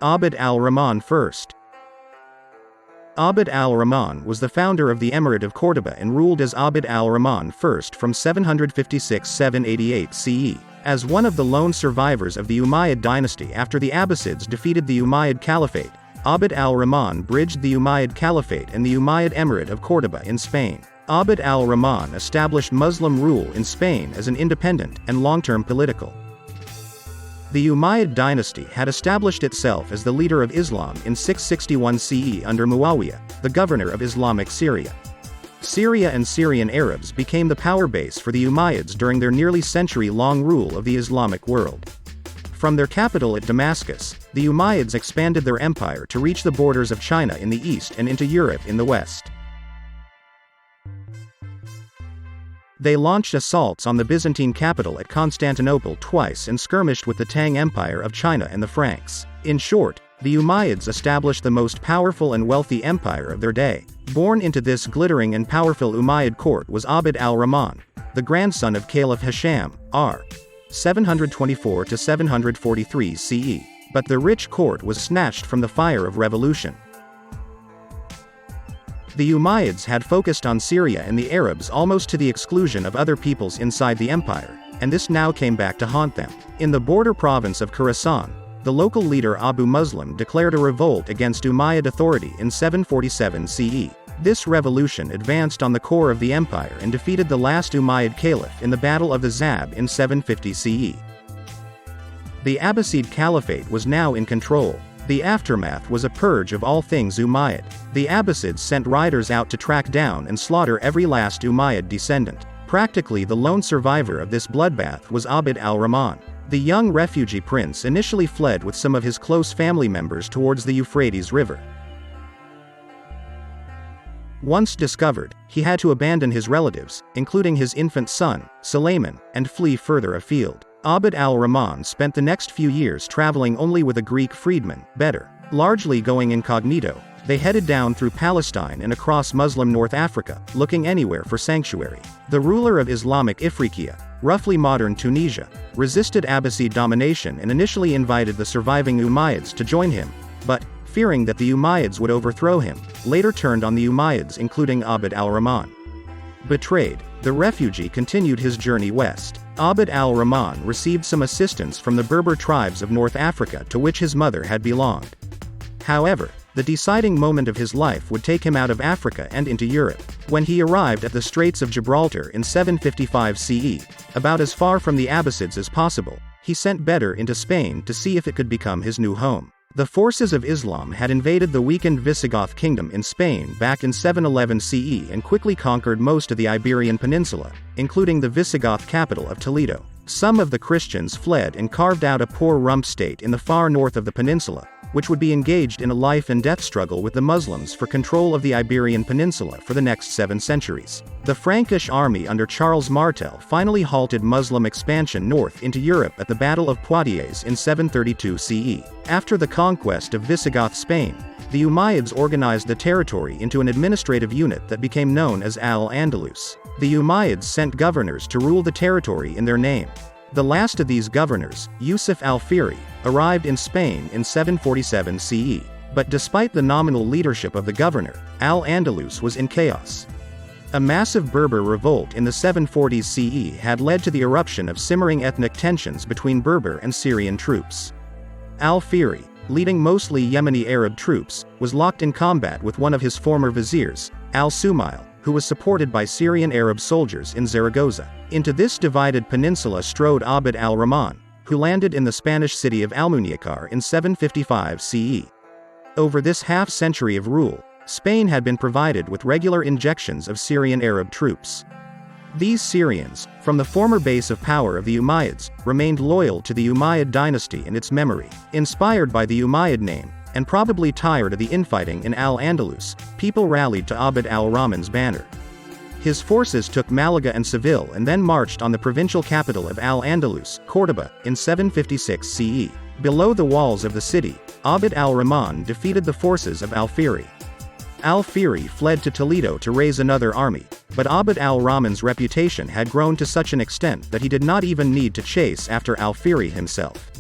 Abd al-Rahman I. Abd al-Rahman was the founder of the Emirate of Cordoba and ruled as Abd al-Rahman I from 756–788 CE. As one of the lone survivors of the Umayyad Dynasty after the Abbasids defeated the Umayyad Caliphate, Abd al-Rahman bridged the Umayyad Caliphate and the Umayyad Emirate of Cordoba in Spain. Abd al-Rahman established Muslim rule in Spain as an independent and long-term political. The Umayyad dynasty had established itself as the leader of Islam in 661 CE under Muawiyah, the governor of Islamic Syria. Syria and Syrian Arabs became the power base for the Umayyads during their nearly century-long rule of the Islamic world. From their capital at Damascus, the Umayyads expanded their empire to reach the borders of China in the east and into Europe in the west. They launched assaults on the Byzantine capital at Constantinople twice and skirmished with the Tang Empire of China and the Franks. In short, the Umayyads established the most powerful and wealthy empire of their day. Born into this glittering and powerful Umayyad court was Abd al-Rahman, the grandson of Caliph Hisham, r. 724–743 CE. But the rich court was snatched from the fire of revolution. The Umayyads had focused on Syria and the Arabs almost to the exclusion of other peoples inside the empire, and this now came back to haunt them. In the border province of Khorasan, the local leader Abu Muslim declared a revolt against Umayyad authority in 747 CE. This revolution advanced on the core of the empire and defeated the last Umayyad Caliph in the Battle of the Zab in 750 CE. The Abbasid Caliphate was now in control. The aftermath was a purge of all things Umayyad. The Abbasids sent riders out to track down and slaughter every last Umayyad descendant. Practically the lone survivor of this bloodbath was Abd al-Rahman. The young refugee prince initially fled with some of his close family members towards the Euphrates River. Once discovered, he had to abandon his relatives, including his infant son, Sulayman, and flee further afield. Abd al-Rahman spent the next few years traveling only with a Greek freedman, Bedr. Largely going incognito, they headed down through Palestine and across Muslim North Africa, looking anywhere for sanctuary. The ruler of Islamic Ifriqiya, roughly modern Tunisia, resisted Abbasid domination and initially invited the surviving Umayyads to join him, but, fearing that the Umayyads would overthrow him, later turned on the Umayyads including Abd al-Rahman. Betrayed, the refugee continued his journey west. Abd al-Rahman received some assistance from the Berber tribes of North Africa to which his mother had belonged. However, the deciding moment of his life would take him out of Africa and into Europe. When he arrived at the Straits of Gibraltar in 755 CE, about as far from the Abbasids as possible, he sent Bedr into Spain to see if it could become his new home. The forces of Islam had invaded the weakened Visigoth kingdom in Spain back in 711 CE and quickly conquered most of the Iberian Peninsula, including the Visigoth capital of Toledo. Some of the Christians fled and carved out a poor rump state in the far north of the peninsula, which would be engaged in a life-and-death struggle with the Muslims for control of the Iberian Peninsula for the next 7 centuries. The Frankish army under Charles Martel finally halted Muslim expansion north into Europe at the Battle of Poitiers in 732 CE. After the conquest of Visigoth Spain, the Umayyads organized the territory into an administrative unit that became known as Al-Andalus. The Umayyads sent governors to rule the territory in their name. The last of these governors, Yusuf al-Fihri, arrived in Spain in 747 CE. But despite the nominal leadership of the governor, Al-Andalus was in chaos. A massive Berber revolt in the 740s CE had led to the eruption of simmering ethnic tensions between Berber and Syrian troops. Al-Fihri, leading mostly Yemeni Arab troops, was locked in combat with one of his former viziers, al-Sumail, who was supported by Syrian Arab soldiers in Zaragoza. Into this divided peninsula strode Abd al-Rahman, who landed in the Spanish city of Almuñécar in 755 CE. Over this half-century of rule, Spain had been provided with regular injections of Syrian Arab troops. These Syrians, from the former base of power of the Umayyads, remained loyal to the Umayyad dynasty and its memory. Inspired by the Umayyad name, and probably tired of the infighting in Al-Andalus, people rallied to Abd al-Rahman's banner. His forces took Malaga and Seville and then marched on the provincial capital of Al-Andalus, Cordoba, in 756 CE. Below the walls of the city, Abd al-Rahman defeated the forces of al-Fihri. Al-Fihri fled to Toledo to raise another army, but Abd al-Rahman's reputation had grown to such an extent that he did not even need to chase after al-Fihri himself.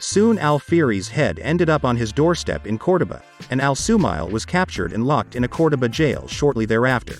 Soon al-Fihri's head ended up on his doorstep in Cordoba, and al-Sumail was captured and locked in a Cordoba jail shortly thereafter.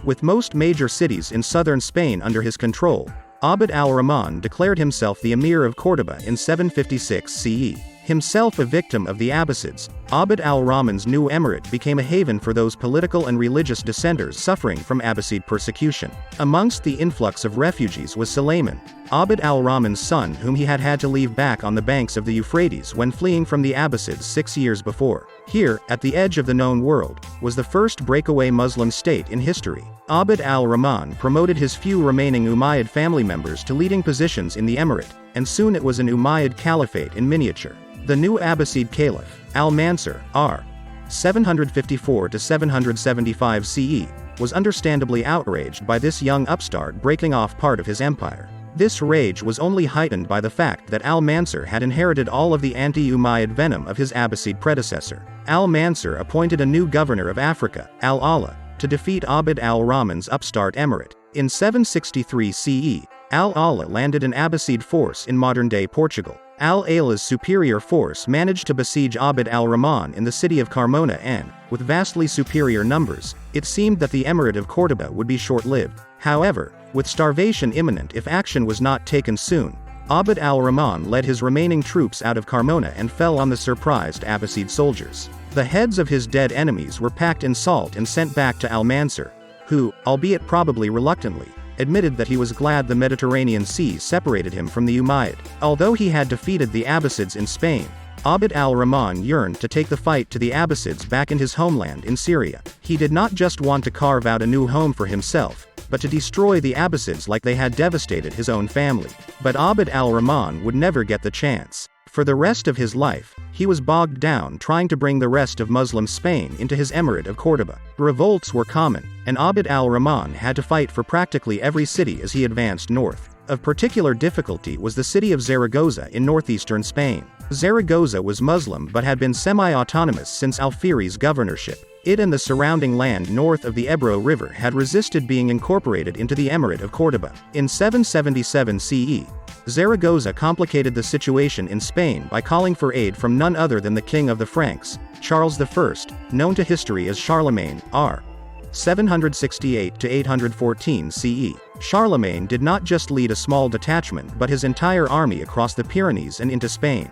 With most major cities in southern Spain under his control, Abd al-Rahman declared himself the Emir of Cordoba in 756 CE. Himself a victim of the Abbasids, Abd al-Rahman's new emirate became a haven for those political and religious dissenters suffering from Abbasid persecution. Amongst the influx of refugees was Sulayman, Abd al-Rahman's son, whom he had had to leave back on the banks of the Euphrates when fleeing from the Abbasids 6 years before. Here, at the edge of the known world, was the first breakaway Muslim state in history. Abd al-Rahman promoted his few remaining Umayyad family members to leading positions in the emirate, and soon it was an Umayyad Caliphate in miniature. The new Abbasid Caliph, al-Mansur, r. 754–775 CE, was understandably outraged by this young upstart breaking off part of his empire. This rage was only heightened by the fact that al-Mansur had inherited all of the anti-Umayyad venom of his Abbasid predecessor. Al-Mansur appointed a new governor of Africa, al-Allah, to defeat Abd al-Rahman's upstart emirate. In 763 CE, al-Allah landed an Abbasid force in modern-day Portugal. Al-Allah's superior force managed to besiege Abd al-Rahman in the city of Carmona and, with vastly superior numbers, it seemed that the Emirate of Cordoba would be short-lived. However, with starvation imminent if action was not taken soon, Abd al-Rahman led his remaining troops out of Carmona and fell on the surprised Abbasid soldiers. The heads of his dead enemies were packed in salt and sent back to al-Mansur, who, albeit probably reluctantly, admitted that he was glad the Mediterranean Sea separated him from the Umayyad. Although he had defeated the Abbasids in Spain, Abd al-Rahman yearned to take the fight to the Abbasids back in his homeland in Syria. He did not just want to carve out a new home for himself, but to destroy the Abbasids like they had devastated his own family. But Abd al-Rahman would never get the chance. For the rest of his life, he was bogged down trying to bring the rest of Muslim Spain into his Emirate of Cordoba. Revolts were common, and Abd al-Rahman had to fight for practically every city as he advanced north. Of particular difficulty was the city of Zaragoza in northeastern Spain. Zaragoza was Muslim but had been semi-autonomous since al-Fihri's governorship. It and the surrounding land north of the Ebro River had resisted being incorporated into the Emirate of Cordoba. In 777 CE, Zaragoza complicated the situation in Spain by calling for aid from none other than the King of the Franks, Charles I, known to history as Charlemagne, r. 768–814 CE. Charlemagne did not just lead a small detachment but his entire army across the Pyrenees and into Spain.